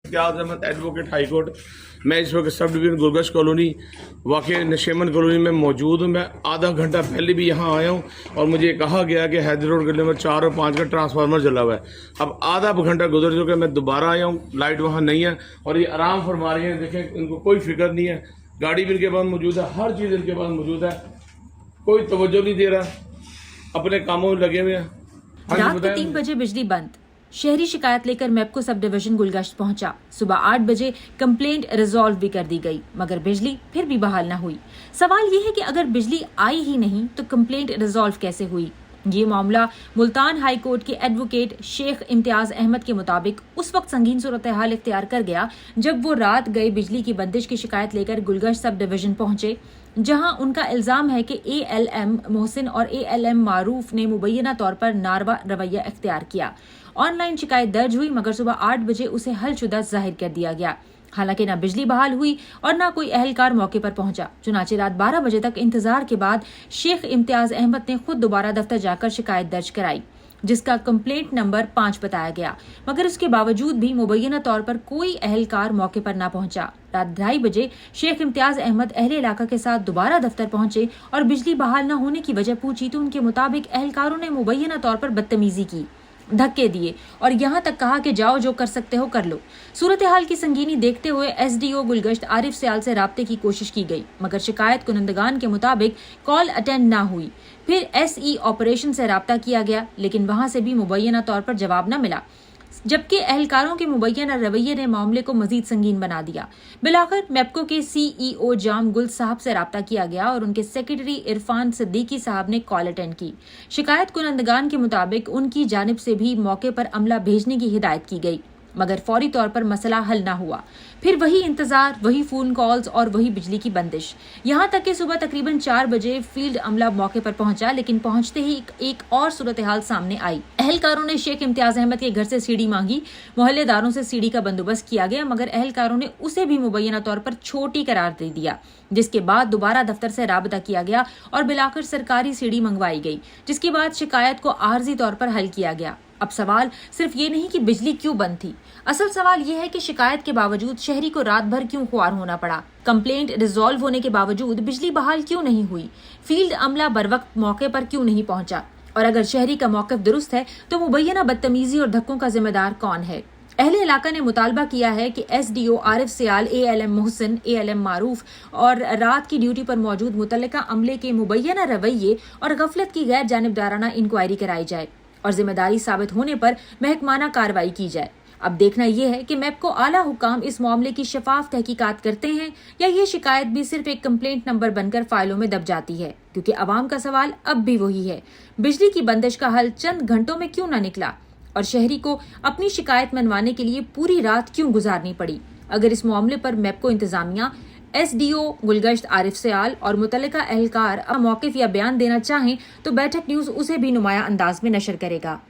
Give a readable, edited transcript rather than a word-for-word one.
इम्तियाज़ Ahmad advocate high court. मैं इस वक्त सब डिवीज़न गुलगश्त कॉलोनी वाक़ नशेमन कॉलोनी में मौजूद हूँ। मैं आधा घंटा पहले भी यहाँ आया हूँ और मुझे कहा गया कि हैदर रोड गली नंबर 4 और 5 का ट्रांसफार्मर जला हुआ है। अब आधा घंटा गुजर चुका है, मैं दोबारा आया हूँ, लाइट वहाँ नहीं है और ये आराम फरमा रही है। देखें, इनको कोई फिक्र नहीं है, गाड़ी भी इनके पास मौजूद है, हर चीज़ इनके पास मौजूद है, कोई तवज्जो नहीं दे रहा, अपने कामों में लगे हुए हैं। रात को 3 बजे बिजली बंद। शहरी शिकायत लेकर मेप्को सब डिवीजन गुलगश्त पहुंचा। सुबह 8 बजे कंप्लेंट रिजॉल्व भी कर दी गई, मगर बिजली फिर भी बहाल न हुई। सवाल ये है कि अगर बिजली आई ही नहीं तो कंप्लेंट रिजॉल्व कैसे हुई? ये मामला मुल्तान हाई कोर्ट के एडवोकेट शेख इम्तियाज अहमद के मुताबिक उस वक्त संगीन सूरत हाल इख्तियार कर गया जब वो रात गए बिजली की बंदिश की शिकायत लेकर गुलगश्त सब डिवीजन पहुंचे, जहां उनका इल्जाम है कि ALM मोहसिन और ALM मारूफ ने मुबैना तौर पर नारवा रवैया इख्तियार किया। ऑनलाइन शिकायत दर्ज हुई, मगर सुबह 8 बजे उसे हलशुदा जाहिर कर दिया गया। हालांकि न बिजली बहाल हुई और न कोई अहलकार मौके पर पहुंचा। चुनाचे रात 12 बजे तक इंतजार के बाद शेख इम्तियाज अहमद ने खुद दोबारा दफ्तर जाकर शिकायत दर्ज कराई, जिसका कंप्लेंट नंबर 5 बताया गया, मगर इसके बावजूद भी मुबैना तौर पर कोई अहलकार मौके पर न पहुंचा। रात 2:30 बजे शेख इम्तियाज अहमद अहले इलाका के साथ दोबारा दफ्तर पहुंचे और बिजली बहाल न होने की वजह पूछी तो उनके मुताबिक अहलकारों ने मुबैना तौर पर बदतमीजी की, धक्के दिए और यहाँ तक कहा कि जाओ जो कर सकते हो कर लो। सूरत हाल की संगीनी देखते हुए SDO गुलगश्त आरिफ सयाल से राब्ते की कोशिश की गई, मगर शिकायत कुनंदगान के मुताबिक कॉल अटेंड ना हुई। फिर SE ऑपरेशन से राब्ता किया गया, लेकिन वहां से भी मुबैना तौर पर जवाब न मिला, जबकि अहलकारों के मुबैना रवैये ने मामले को मजीद संगीन बना दिया। बिलाखिर मेप्को के CEO जाम गुल साहब से राब्ता किया गया और उनके सेक्रेटरी इरफान सिद्दीकी साहब ने कॉल अटेंड की। शिकायत कुनंदगान के मुताबिक उनकी जानिब से भी मौके पर अमला भेजने की हिदायत की गई, मगर फौरी तौर पर मसला हल न हुआ। फिर वही इंतजार, वही फोन कॉल्स और वही बिजली की बंदिश, यहाँ तक कि सुबह तकरीबन 4 बजे फील्ड अमला मौके पर पहुंचा, लेकिन पहुंचते ही एक और सूरत हाल सामने आई। अहलकारों ने शेख इम्तियाज अहमद के घर से सीढ़ी मांगी, मोहल्लेदारों से सीढ़ी का बंदोबस्त किया गया, मगर अहलकारों ने उसे भी मुबैना तौर पर छोटी करार दे दिया, जिसके बाद दोबारा दफ्तर से राबता किया गया और बिलाकर सरकारी सीढ़ी मंगवाई गई, जिसके बाद शिकायत को आर्जी तौर पर हल किया गया। अब सवाल सिर्फ ये नहीं कि बिजली क्यों बंद थी, असल सवाल ये है कि शिकायत के बावजूद शहरी को रात भर क्यों खुआर होना पड़ा। कंप्लेंट रिजॉल्व होने के बावजूद बिजली बहाल क्यों नहीं हुई। फील्ड अमला बरवक्त मौके पर क्यों नहीं पहुंचा, और अगर शहरी का मौक़िफ़ दुरुस्त है तो मुबैना बदतमीजी और धक्कों का जिम्मेदार कौन है। अहले इलाका ने मुतालबा किया है कि SDO Arif Sayal, ALM Mohsin, ALM मारूफ और रात की ड्यूटी पर मौजूद मुतल्लिका अमले के मुबैना रवैये और गफलत की गैर जानिबदाराना इंक्वायरी कराई जाए और जिम्मेदारी साबित होने पर महकमाना कार्रवाई की जाए। अब देखना यह है कि मेप्को आला हुकाम इस मामले की शफाफ तहकीकात करते हैं या ये शिकायत भी सिर्फ एक कंप्लेंट नंबर बनकर फाइलों में दब जाती है, क्योंकि अवाम का सवाल अब भी वही है, बिजली की बंदिश का हल चंद घंटों में क्यों न निकला और शहरी को अपनी शिकायत मनवाने के लिए पूरी रात क्यों गुजारनी पड़ी। अगर इस मामले पर मेप्को इंतजामिया, SDO गुलगश्त आरिफ सयाल और मुतल्लिका अहलकार मौक़िफ़ या बयान देना चाहें तो बैठक न्यूज़ उसे भी नुमाया अंदाज में नशर करेगा।